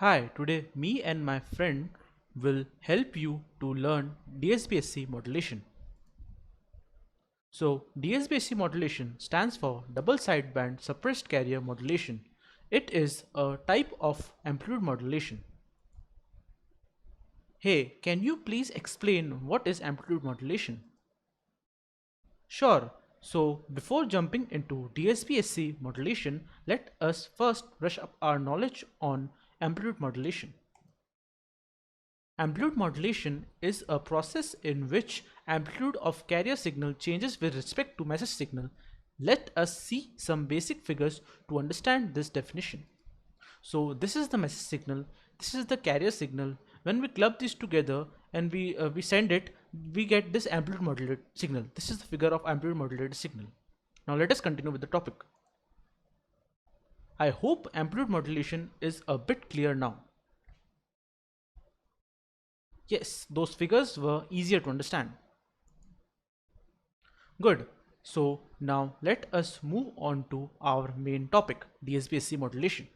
Hi, today me and my friend will help you to learn DSBSC modulation. So, DSBSC modulation stands for double sideband suppressed carrier modulation. It is a type of amplitude modulation. Hey, can you please explain what is amplitude modulation? Sure. So, before jumping into DSBSC modulation, let us first brush up our knowledge on amplitude modulation. Amplitude modulation is a process in which amplitude of carrier signal changes with respect to message signal. Let us see some basic figures to understand this definition. So this is the message signal, this is the carrier signal. When we club these together and we send it, we get this amplitude modulated signal. This is the figure of amplitude modulated signal. Now let us continue with the topic. I hope amplitude modulation is a bit clear now. Yes, those figures were easier to understand. Good. So now let us move on to our main topic, DSBSC modulation.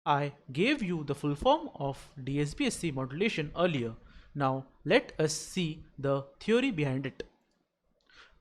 I gave you the full form of DSBSC modulation earlier. Now let us see the theory behind it.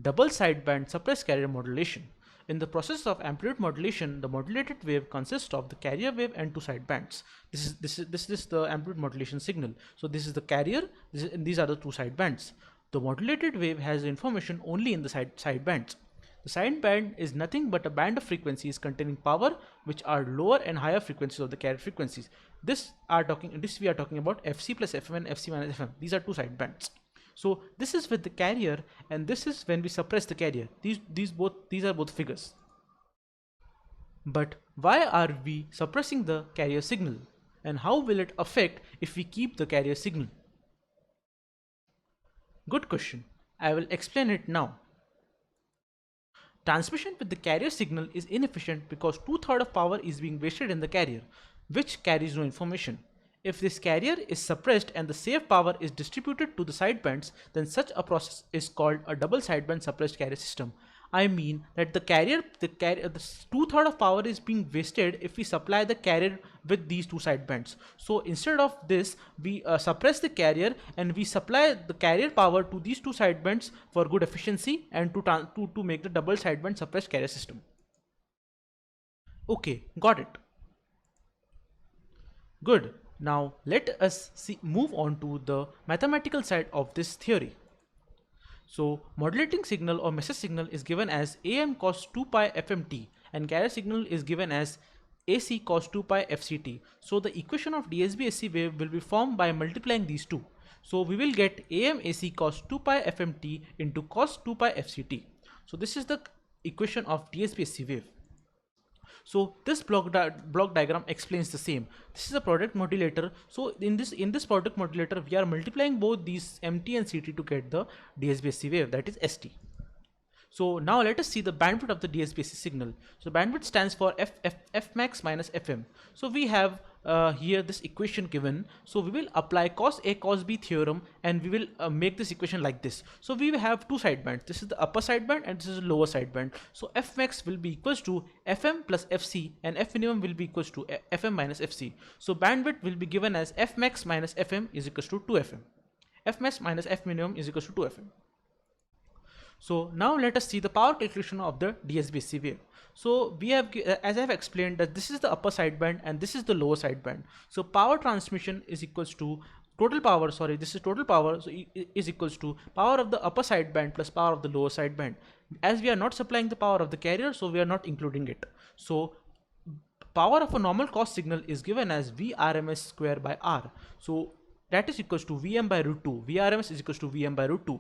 Double sideband suppressed carrier modulation. In the process of amplitude modulation, the modulated wave consists of the carrier wave and two sidebands. This is the amplitude modulation signal. So this is the carrier, and these are the two sidebands. The modulated wave has information only in the sidebands. The sideband is nothing but a band of frequencies containing power, which are lower and higher frequencies of the carrier frequencies. This we are talking about FC plus FM and FC minus FM. These are two sidebands. So this is with the carrier, and this is when we suppress the carrier. These are both figures. But why are we suppressing the carrier signal, and how will it affect if we keep the carrier signal? Good question. I will explain it now. Transmission with the carrier signal is inefficient because 2/3 of power is being wasted in the carrier, which carries no information. If this carrier is suppressed and the saved power is distributed to the sidebands, then such a process is called a double sideband suppressed carrier system. I mean that the 2/3 of power is being wasted if we supply the carrier with these two sidebands. So instead of this, we suppress the carrier and we supply the carrier power to these two sidebands for good efficiency and to make the double sideband suppressed carrier system. Okay, got it. Good. Now let us move on to the mathematical side of this theory. So modulating signal or message signal is given as AM cos 2 pi FMT, and carrier signal is given as AC cos 2 pi FCT. So the equation of DSB-AC wave will be formed by multiplying these two. So we will get AM AC cos 2 pi FMT into cos 2 pi FCT. So this is the equation of DSB-AC wave. So this block diagram explains the same. This is a product modulator. So in this product modulator, we are multiplying both these MT and CT to get the DSBSC wave, that is ST. So now let us see the bandwidth of the DSBC signal. So bandwidth stands for F max minus FM. So we have here this equation given. So we will apply cos A cos B theorem, and we will make this equation like this. So we will have two sidebands. This is the upper sideband and this is the lower sideband. So F max will be equals to FM plus FC, and F minimum will be equals to FM minus FC. So bandwidth will be given as F max minus FM is equals to 2FM. F max minus F minimum is equals to 2FM. So now let us see the power calculation of the DSBC wave. So we have, as I have explained, that this is the upper sideband and this is the lower sideband. So power transmission is equals to total power, sorry, this is total power, so is equals to power of the upper sideband plus power of the lower sideband. As we are not supplying the power of the carrier, so we are not including it. So power of a normal cos signal is given as Vrms square by R. So that is equals to Vm by root 2. Vrms is equals to Vm by root 2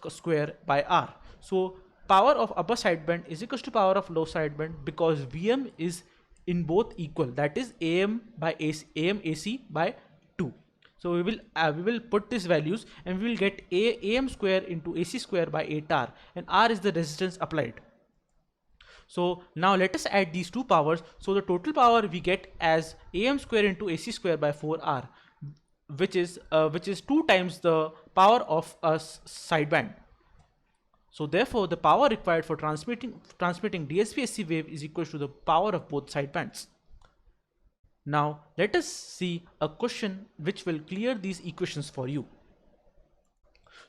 square by R. So power of upper sideband is equals to power of low sideband because Vm is in both equal, that is AM by AC, AM AC by 2. So we will put these values and we will get AM square into AC square by 8R, and R is the resistance applied. So now let us add these two powers. So the total power we get as AM square into AC square by 4R, which is 2 times the power of a sideband. So therefore the power required for transmitting DSB-SC wave is equal to the power of both sidebands. Now let us see a question which will clear these equations for you.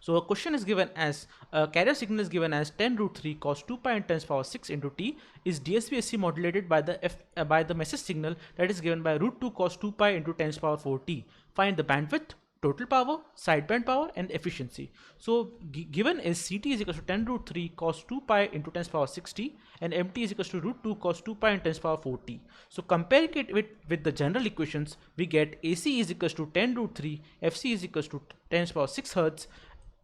So a question is given as a carrier signal is given as 10 root 3 cos 2 pi and 10 to the power 6 into t is DSB-SC modulated by the message signal that is given by root 2 cos 2 pi into 10 to the power 4 t. Find the bandwidth, total power, sideband power and efficiency. So given is CT is equal to 10 root 3 cos 2 pi into 10 to the power 6t and MT is equal to root 2 cos 2 pi and 10 to the power 4t. So comparing it with the general equations, we get AC is equal to 10 root 3, FC is equal to 10 to the power 6 hertz,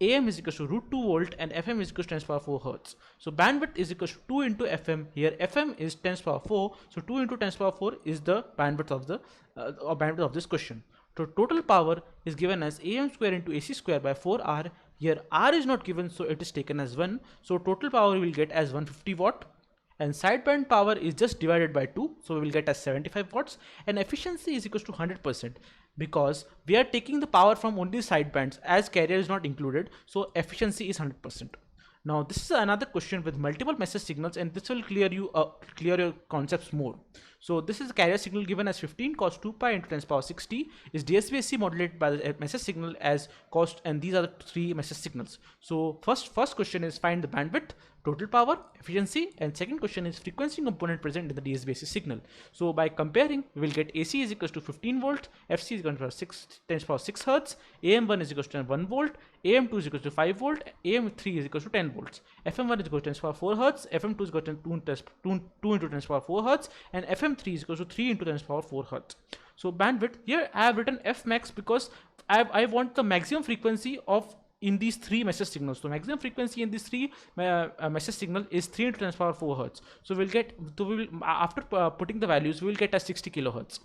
AM is equal to root 2 volt and FM is equal to 10 to the power 4 hertz. So bandwidth is equal to 2 into FM. Here FM is 10 to the power 4. So 2 into 10 to the power 4 is the bandwidth of the bandwidth of this question. So total power is given as AM square into AC square by 4R. Here R is not given, so it is taken as 1. So total power we will get as 150 watt. And sideband power is just divided by 2, so we will get as 75 watts, and efficiency is equal to 100% because we are taking the power from only sidebands as carrier is not included, so efficiency is 100%. Now this is another question with multiple message signals, and this will clear your concepts more. So this is a carrier signal given as 15 cos 2 pi into 10 to the power 6t is DSB-SC modulated by the message signal as cost, and these are the three message signals. So first question is find the bandwidth, total power, efficiency, and second question is frequency component present in the DSB-SC signal. So by comparing, we will get AC is equal to 15 volt, FC is equal to 10 to the power 6 hertz, AM1 is equal to 1 volt, AM2 is equal to 5 volt, AM3 is equal to 10 volts, FM1 is equal to 10 to the power 4 hertz, FM2 is equal to 2 into 10 to the power 4 hertz, and FM3 is equal to 3 into 10 to the power 4 hertz. So bandwidth, here I have written F max because I want the maximum frequency of in these three message signals. So maximum frequency in these three message signal is 3 into 10 to the power 4 hertz. So we'll get, after putting the values, we will get as 60 kilohertz.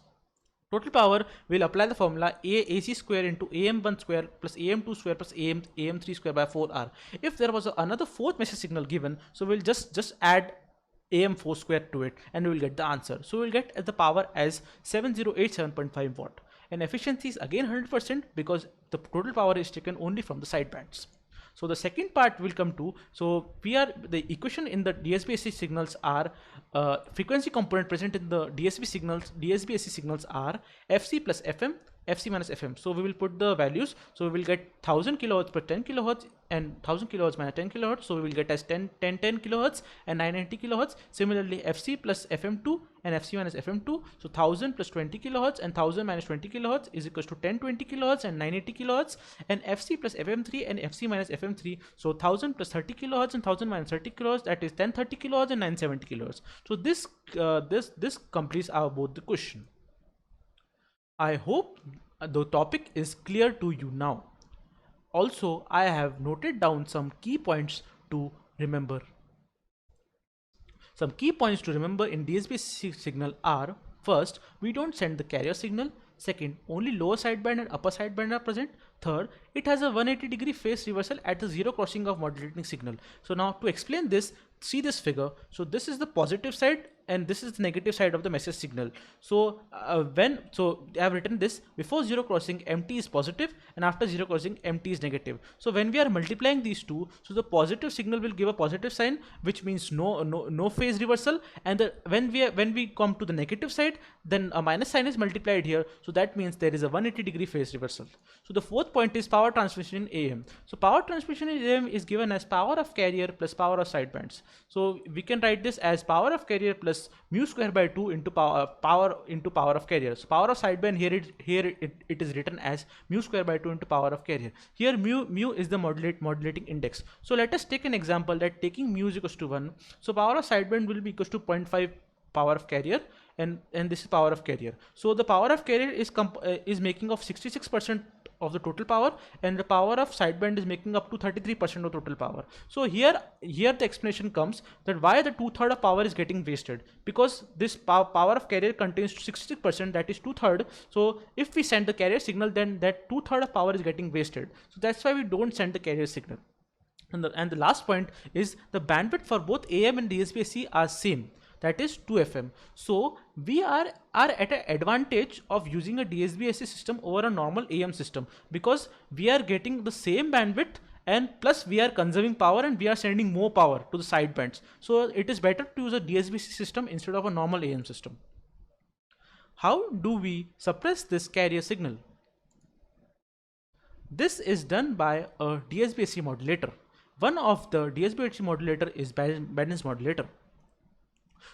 Total power, we'll apply the formula AC square into AM1 square plus AM2 square plus AM3 square by 4R. If there was another fourth message signal given, so we'll just add AM4 square to it and we will get the answer. So we'll get the power as 7087.5 watt. And efficiency is again 100% because the total power is taken only from the sidebands. So the second part will come to, so the equation in the DSB-SC signals are frequency component present in the DSB-SC signals are FC plus FM, FC minus FM. So we will put the values. So we will get 1000 kilohertz per 10 kilohertz and 1000 kilohertz minus 10 kilohertz. So we will get as 10 kilohertz and 990 kilohertz. Similarly, FC plus FM2 and FC minus FM2. So 1000 plus 20 kilohertz and 1000 minus 20 kilohertz is equals to 1020 kilohertz and 980 kilohertz. And FC plus FM3 and FC minus FM3. So 1000 plus 30 kilohertz and 1000 minus 30 kilohertz, that is 1030 kilohertz and 970 kilohertz. So this completes our both the question. I hope the topic is clear to you now. Also, I have noted down some key points to remember. Some key points to remember in DSB signal are: first, we don't send the carrier signal. Second, only lower sideband and upper sideband are present. Third, it has a 180-degree phase reversal at the zero crossing of modulating signal. So now to explain this, see this figure. So this is the positive side and this is the negative side of the message signal. So I have written this: before zero crossing MT is positive and after zero crossing MT is negative. So when we are multiplying these two, so the positive signal will give a positive sign, which means no phase reversal, and when we come to the negative side, then a minus sign is multiplied here, so that means there is a 180-degree phase reversal. So the fourth point is power transmission in AM. So power transmission in AM is given as power of carrier plus power of sidebands. So we can write this as power of carrier plus mu square by 2 into power into power of carrier. So power of sideband, here it is written as mu square by 2 into power of carrier. Here mu is the modulating index. So let us take an example that taking mu is equals to 1. So power of sideband will be equals to 0.5 power of carrier, and this is power of carrier. So the power of carrier is making of 66% of the total power, and the power of sideband is making up to 33% of total power. So here the explanation comes that why the 2/3 of power is getting wasted, because this power of carrier contains 66%, that is 2/3. So if we send the carrier signal, then that 2/3 of power is getting wasted. So that's why we don't send the carrier signal. And the last point is the bandwidth for both AM and DSB-SC are same, that is 2 FM. So we are at an advantage of using a DSB-SC system over a normal AM system, because we are getting the same bandwidth and plus we are conserving power and we are sending more power to the sidebands. So it is better to use a DSB-SC system instead of a normal AM system. how do we suppress this carrier signal? This is done by a DSP-SC modulator. One of the DSP-SC modulator is balance modulator.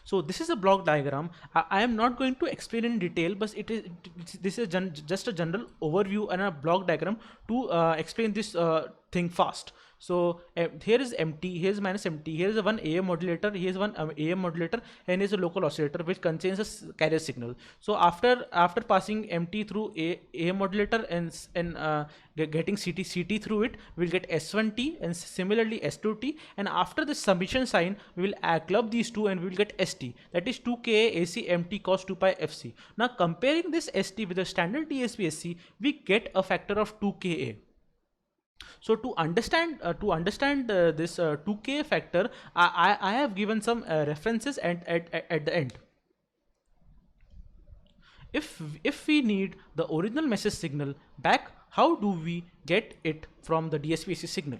So this is a block diagram. I am not going to explain in detail, but this is just a general overview and a block diagram to explain this thing fast. So here is empty, here is minus empty, here is a one AM modulator, here is one AM modulator, and here is a local oscillator which contains a carrier signal. So after passing empty through AM modulator and getting CT through it, we'll get S1T and similarly S2T, and after this summation sign we will club these two and we will get ST, that is 2Ka AC MT cos 2 pi FC. Now comparing this ST with the standard DSP-SC, we get a factor of 2Ka. So to understand this 2K factor, I have given some references at the end. If we need the original message signal back, how do we get it from the DSP-SC signal?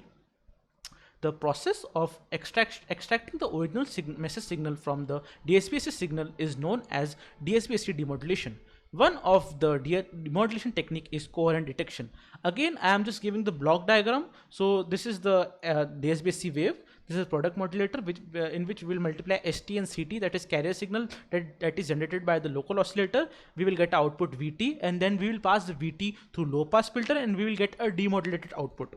The process of extracting the original message signal from the DSP-SC signal is known as DSP-SC demodulation. One of the demodulation technique is coherent detection. Again, I am just giving the block diagram. So this is the DSP-SC wave. This is product modulator, in which we will multiply ST and CT, that is carrier signal that is generated by the local oscillator. We will get output VT, and then we will pass the VT through low pass filter, and we will get a demodulated output.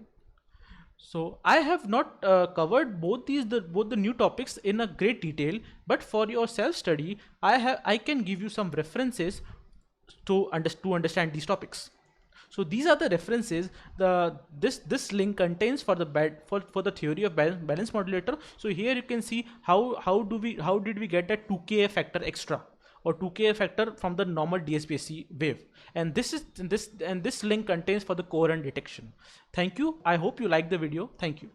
So I have not covered both the new topics in a great detail, but for your self study, I can give you some references to understand these topics. So these are the references. This link contains for the theory of balance modulator. So here you can see how did we get that 2Ka factor extra or 2Ka factor from the normal DSP-SC wave, and this link contains for the coherent detection. Thank you. I hope you like the video. Thank you.